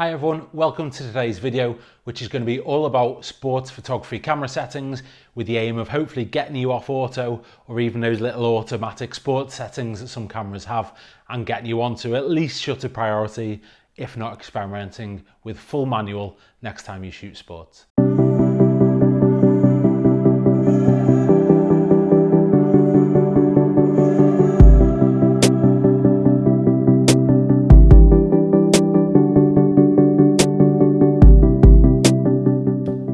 Hi everyone, welcome to today's video, which is going to be all about sports photography camera settings with the aim of hopefully getting you off auto or even those little automatic sports settings that some cameras have and getting you onto at least shutter priority, if not experimenting with full manual next time you shoot sports.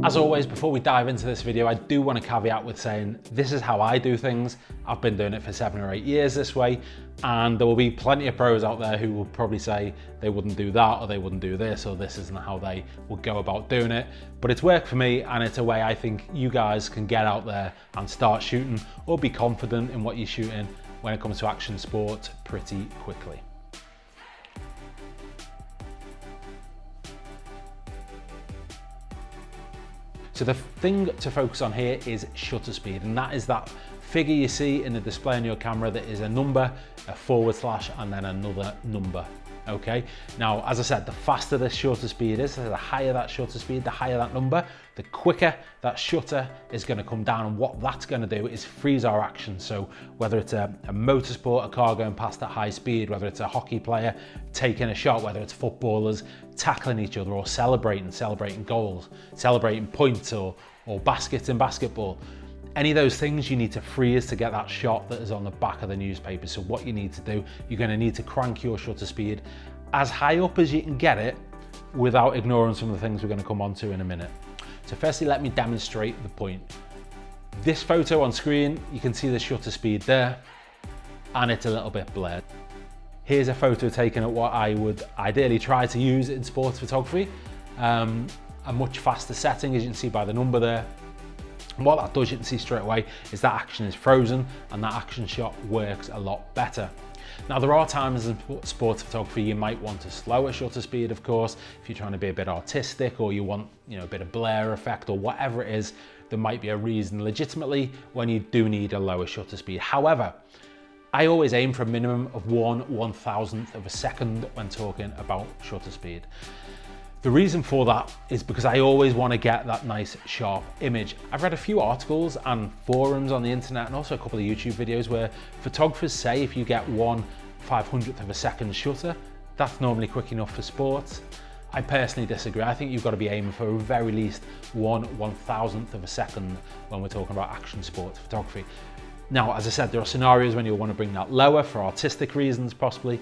As always, before we dive into this video, I do want to caveat with saying this is how I do things. I've been doing it for 7 or 8 years this way, and there will be plenty of pros out there who will probably say they wouldn't do that or they wouldn't do this or this isn't how they would go about doing it. But it's worked for me, and it's a way I think you guys can get out there and start shooting or be confident in what you're shooting when it comes to action sport pretty quickly. So the thing to focus on here is shutter speed, and that is that figure you see in the display on your camera that is a number, a forward slash, and then another number. Okay, now as I said, the faster the shutter speed is, so the higher that shutter speed, the higher that number, the quicker that shutter is going to come down. And what that's going to do is freeze our action. So whether it's a motorsport, a car going past at high speed, whether it's a hockey player taking a shot, whether it's footballers tackling each other or celebrating goals, celebrating points or baskets in basketball, any of those things you need to freeze to get that shot that is on the back of the newspaper. So what you need to do, you're going to need to crank your shutter speed as high up as you can get it without ignoring some of the things we're going to come on to in a minute. So firstly, let me demonstrate the point. This photo on screen, you can see the shutter speed there, and it's a little bit blurred. Here's a photo taken at what I would ideally try to use in sports photography. A much faster setting, as you can see by the number there. And what that does, you can see straight away, is that action is frozen and that action shot works a lot better. Now there are times in sports photography you might want a slower shutter speed, of course, if you're trying to be a bit artistic or you want, a bit of blur effect or whatever it is, there might be a reason legitimately when you do need a lower shutter speed. However, I always aim for a minimum of 1/1000th of a second when talking about shutter speed. The reason for that is because I always want to get that nice sharp image. I've read a few articles and forums on the internet and also a couple of YouTube videos where photographers say if you get 1/500th of a second shutter, that's normally quick enough for sports. I personally disagree. I think you've got to be aiming for a very least 1/1000th of a second when we're talking about action sports photography. Now, as I said, there are scenarios when you'll want to bring that lower for artistic reasons possibly,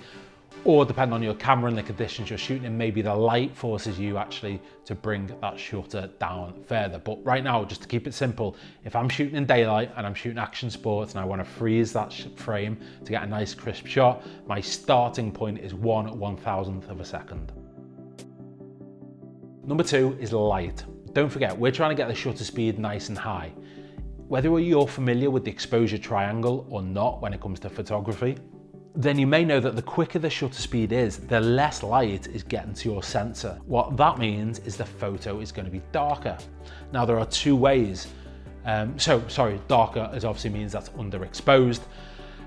or depending on your camera and the conditions you're shooting in, maybe the light forces you actually to bring that shutter down further. But right now, just to keep it simple, if I'm shooting in daylight and I'm shooting action sports and I want to freeze that frame to get a nice crisp shot, my starting point is 1/1000th of a second. Number 2 is light. Don't forget, we're trying to get the shutter speed nice and high. Whether you're familiar with the exposure triangle or not when it comes to photography, then you may know that the quicker the shutter speed is, the less light is getting to your sensor. What that means is the photo is going to be darker. Now there are 2 ways. Darker as obviously means that's underexposed.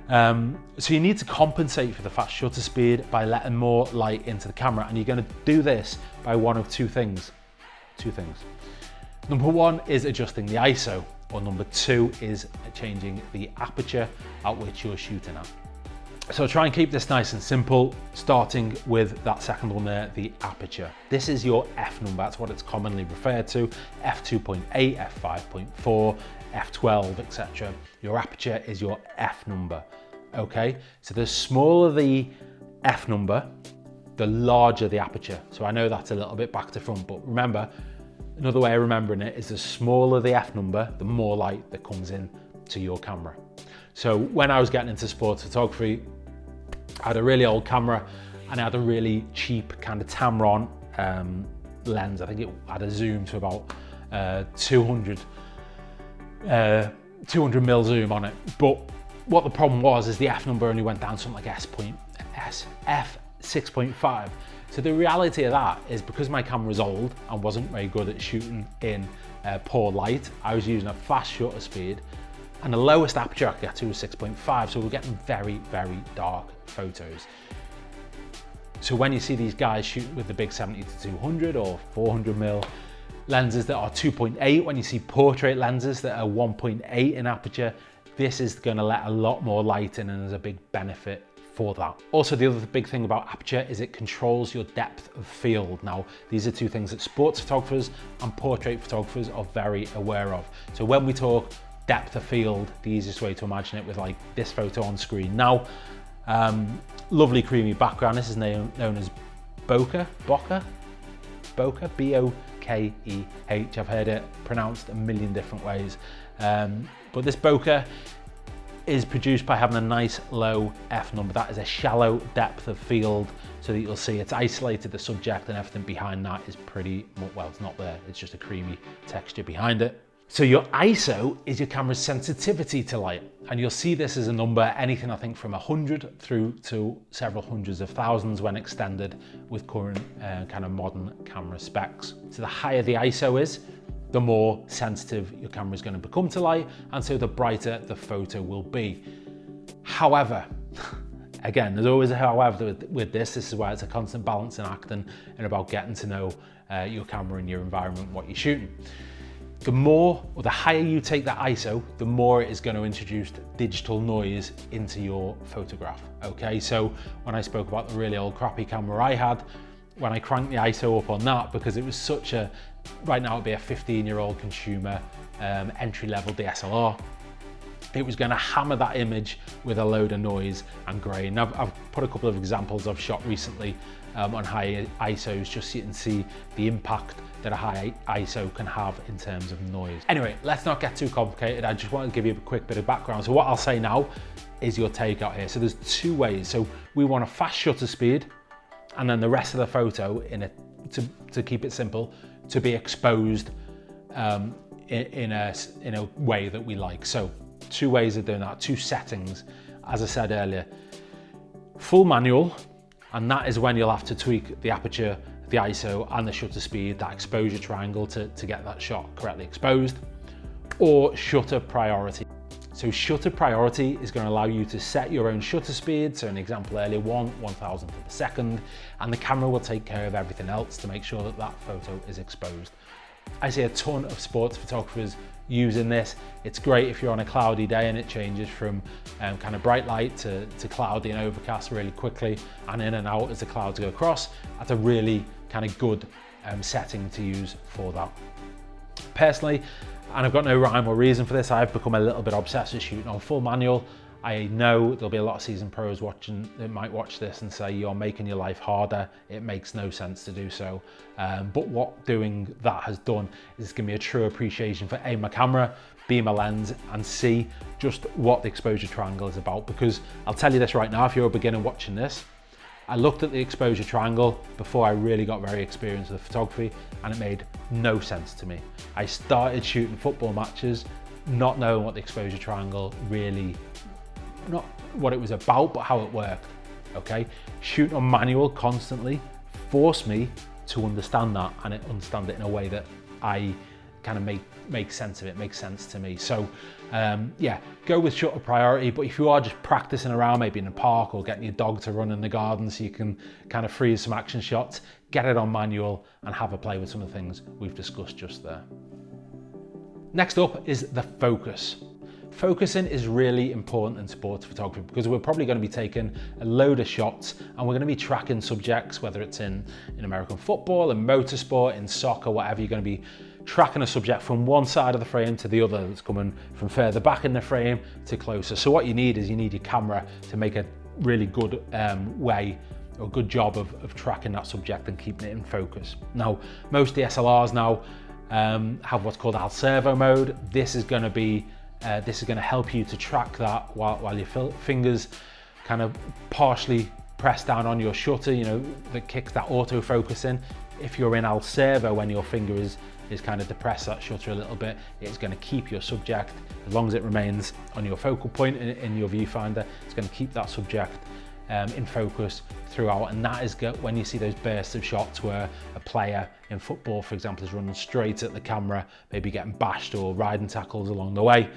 So you need to compensate for the fast shutter speed by letting more light into the camera, and you're going to do this by one of two things. Number 1 is adjusting the ISO, or number 2 is changing the aperture at which you're shooting at. So try and keep this nice and simple, starting with that second one there, the aperture. This is your F number, that's what it's commonly referred to, f2.8, f5.4, f12, etc. Your aperture is your F number, okay? So the smaller the F number, the larger the aperture. So I know that's a little bit back to front, but remember, another way of remembering it is the smaller the F number, the more light that comes in to your camera. So when I was getting into sports photography, I had a really old camera and I had a really cheap kind of Tamron lens. I think it had a zoom to about 200 mil zoom on it. But what the problem was is the F number only went down something like f6.5. So the reality of that is because my camera was old and wasn't very good at shooting in poor light, I was using a fast shutter speed and the lowest aperture I could get to was 6.5, so we're getting very, very dark photos. So when you see these guys shoot with the big 70-200 or 400mm lenses that are 2.8, when you see portrait lenses that are 1.8 in aperture, this is going to let a lot more light in, and there's a big benefit for that. Also, the other big thing about aperture is it controls your depth of field. Now, these are two things that sports photographers and portrait photographers are very aware of. So when we talk depth of field, the easiest way to imagine it with like this photo on screen now, lovely creamy background. This is known as bokeh, B-O-K-E-H. I've heard it pronounced a million different ways. But this bokeh is produced by having a nice low F number. That is a shallow depth of field, so that you'll see it's isolated the subject, and everything behind that is pretty, well, it's not there. It's just a creamy texture behind it. So your ISO is your camera's sensitivity to light, and you'll see this as a number, anything I think from 100 through to several hundreds of thousands when extended with current kind of modern camera specs. So the higher the ISO is, the more sensitive your camera is going to become to light, and so the brighter the photo will be. However, again, there's always a however with this. This is why it's a constant balancing act and about getting to know your camera and your environment, what you're shooting. The more or the higher you take that ISO, the more it is going to introduce digital noise into your photograph. Okay, so when I spoke about the really old crappy camera I had, when I cranked the ISO up on that, because it was such a, right now it'd be a 15-year-old consumer entry-level DSLR, it was going to hammer that image with a load of noise and grain. I've put a couple of examples I've shot recently on high ISOs, just so you can see the impact that a high ISO can have in terms of noise. Anyway, let's not get too complicated. I just want to give you a quick bit of background. So what I'll say now is your takeout here. So there's two ways. So we want a fast shutter speed, and then the rest of the photo, to keep it simple, to be exposed in a way that we like. So two ways of doing that, two settings. As I said earlier, full manual, and that is when you'll have to tweak the aperture, the ISO and the shutter speed, that exposure triangle to get that shot correctly exposed, or shutter priority. So shutter priority is going to allow you to set your own shutter speed. So an example earlier, 1/1000th of a second, and the camera will take care of everything else to make sure that that photo is exposed. I see a ton of sports photographers using this. It's great if you're on a cloudy day and it changes from kind of bright light to cloudy and overcast really quickly, and in and out as the clouds go across. That's a really kind of good setting to use for that. Personally, and I've got no rhyme or reason for this, I've become a little bit obsessed with shooting on full manual. I know there'll be a lot of seasoned pros watching that might watch this and say you're making your life harder. It makes no sense to do so. But what doing that has done is give me a true appreciation for A, my camera, B, my lens, and C, just what the exposure triangle is about. Because I'll tell you this right now, if you're a beginner watching this, I looked at the exposure triangle before I really got very experienced with photography, and it made no sense to me. I started shooting football matches not knowing what the exposure triangle really, not what it was about, but how it worked, okay? Shooting on manual constantly forced me to understand that, and understand it in a way that I kind of make sense of it, makes sense to me. So yeah, go with shutter priority, but if you are just practicing around, maybe in a park or getting your dog to run in the garden so you can kind of freeze some action shots, get it on manual and have a play with some of the things we've discussed just there. Next up is the focus. Focusing is really important in sports photography because we're probably going to be taking a load of shots and we're going to be tracking subjects, whether it's in American football, in motorsport, in soccer, whatever. You're going to be tracking a subject from one side of the frame to the other. That's coming from further back in the frame to closer. So what you need is you need your camera to make a really good way or good job of tracking that subject and keeping it in focus. Now, most DSLRs now have what's called al servo mode. This is going to help you to track that while your fingers kind of partially press down on your shutter, you know, that kicks that autofocus in. If you're in al servo, when your finger is kind of depress that shutter a little bit, it's going to keep your subject, as long as it remains on your focal point in your viewfinder, it's going to keep that subject in focus throughout. And that is when you see those bursts of shots where a player in football, for example, is running straight at the camera, maybe getting bashed or riding tackles along the way.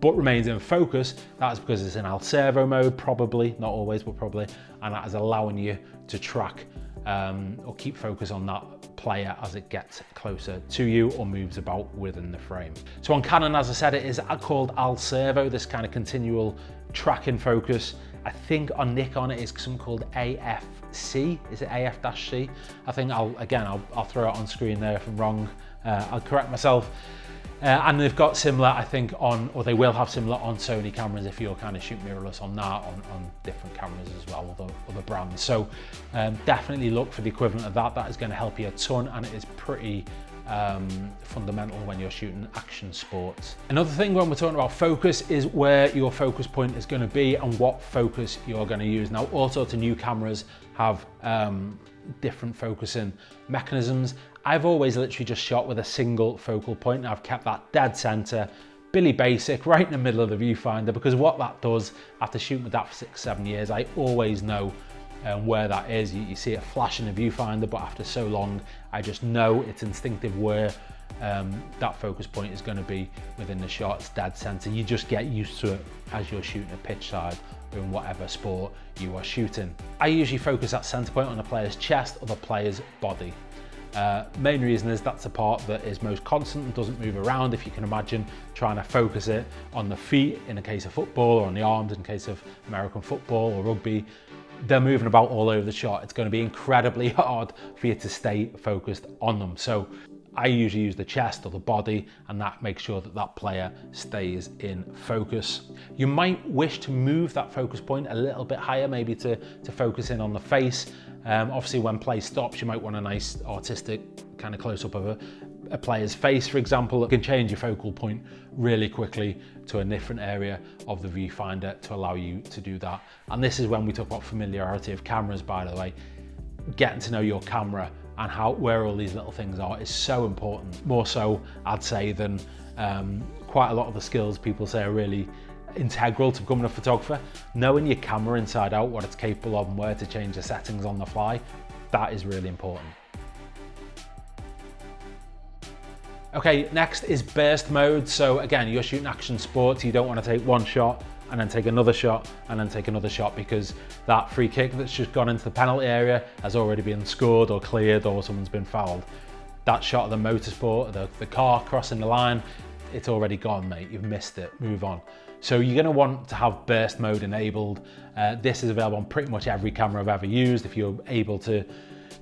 but remains in focus, that's because it's in Al Servo mode, probably, not always, but probably, and that is allowing you to track or keep focus on that player as it gets closer to you or moves about within the frame. So on Canon, as I said, it is called Al Servo, this kind of continual tracking focus. I think on Nikon it is something called AFC. Is it AF-C? I think I'll throw it on screen there if I'm wrong. I'll correct myself. And they've got similar, I think, or they will have similar on Sony cameras if you're kind of shoot mirrorless on that, on different cameras as well, other brands. So definitely look for the equivalent of that. That is going to help you a ton, and it is pretty fundamental when you're shooting action sports. Another thing when we're talking about focus is where your focus point is going to be and what focus you're going to use. Now, all sorts of new cameras have different focusing mechanisms. I've always literally just shot with a single focal point, and I've kept that dead center, Billy Basic, right in the middle of the viewfinder, because what that does, after shooting with that for 6-7 years, I always know where that is. You see it flash in the viewfinder, but after so long, I just know it's instinctive where that focus point is going to be within the shot. It's dead center. You just get used to it as you're shooting a pitch side or in whatever sport you are shooting. I usually focus that center point on the player's chest or the player's body. Main reason is that's the part that is most constant and doesn't move around. If you can imagine trying to focus it on the feet in the case of football, or on the arms in case of American football or rugby, they're moving about all over the shot. It's going to be incredibly hard for you to stay focused on them. So I usually use the chest or the body, and that makes sure that that player stays in focus. You might wish to move that focus point a little bit higher, maybe to focus in on the face. Obviously when play stops, you might want a nice artistic kind of close-up of a player's face, for example. You can change your focal point really quickly to a different area of the viewfinder to allow you to do that. And this is when we talk about familiarity of cameras, by the way. Getting to know your camera and where all these little things are is so important. More so, I'd say, than quite a lot of the skills people say are really integral to becoming a photographer. Knowing your camera inside out, what it's capable of and where to change the settings on the fly, that is really important. Okay, next is burst mode. So again, you're shooting action sports, you don't want to take one shot and then take another shot and then take another shot, because that free kick that's just gone into the penalty area has already been scored or cleared, or someone's been fouled. That shot of the motorsport, the car crossing the line, it's already gone, mate. You've missed it, move on. So you're gonna want to have burst mode enabled. This is available on pretty much every camera I've ever used. If you're able to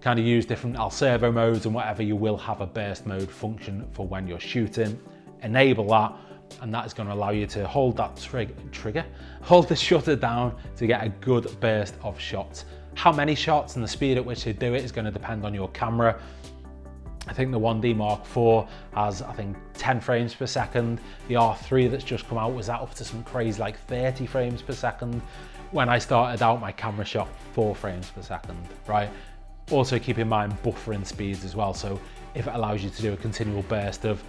kind of use different Al Servo modes and whatever, you will have a burst mode function for when you're shooting. Enable that, and that is going to allow you to hold that hold the shutter down to get a good burst of shots. How many shots and the speed at which they do it is going to depend on your camera. I think the 1D Mark IV has, I think, 10 frames per second. The R3 that's just come out was that up to some crazy like 30 frames per second. When I started out, my camera shot 4 frames per second, right? Also keep in mind buffering speeds as well. So if it allows you to do a continual burst of,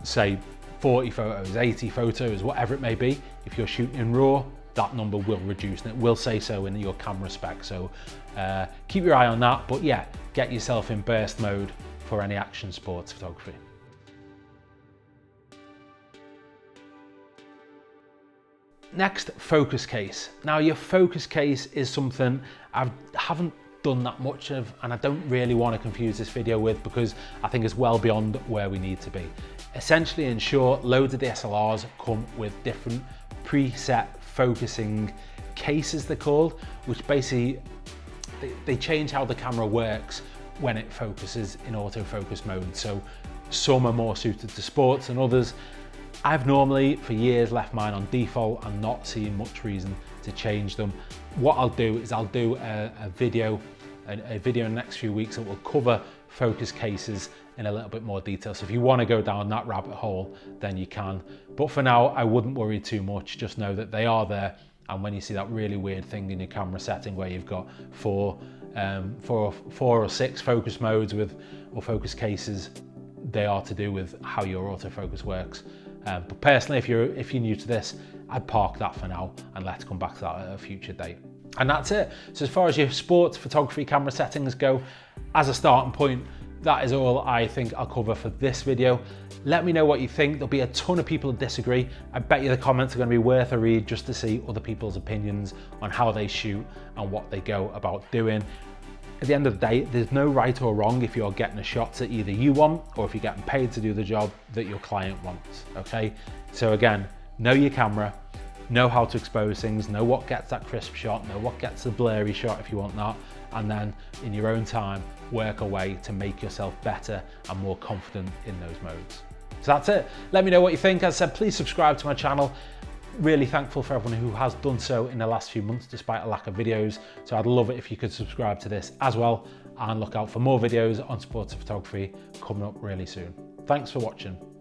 say, 40 photos, 80 photos, whatever it may be, if you're shooting in RAW, that number will reduce, and it will say so in your camera spec. So keep your eye on that, but yeah, get yourself in burst mode for any action sports photography. Next, focus case. Now your focus case is something I haven't done that much of, and I don't really want to confuse this video with, because I think it's well beyond where we need to be. Essentially, in short, loads of DSLRs come with different preset focusing cases, they're called, which basically they change how the camera works when it focuses in autofocus mode. So some are more suited to sports than others. I've normally for years left mine on default and not seen much reason to change them. What I'll do is I'll do a video in the next few weeks that will cover focus cases in a little bit more detail. So if you want to go down that rabbit hole, then you can. But for now, I wouldn't worry too much. Just know that they are there. And when you see that really weird thing in your camera setting where you've got four or six focus modes or focus cases, they are to do with how your autofocus works. But personally, if you're new to this, I'd park that for now and let's come back to that at a future date. And that's it. So as far as your sports photography camera settings go, as a starting point, that is all I think I'll cover for this video. Let me know what you think. There'll be a ton of people that disagree. I bet you the comments are going to be worth a read just to see other people's opinions on how they shoot and what they go about doing. At the end of the day, there's no right or wrong if you're getting a shot that either you want or if you're getting paid to do the job that your client wants, okay? So again, know your camera, know how to expose things, know what gets that crisp shot, know what gets the blurry shot if you want that, and then in your own time, work a way to make yourself better and more confident in those modes. So that's it. Let me know what you think. As I said, please subscribe to my channel. Really thankful for everyone who has done so in the last few months despite a lack of videos. So I'd love it if you could subscribe to this as well and look out for more videos on sports photography coming up really soon. Thanks for watching.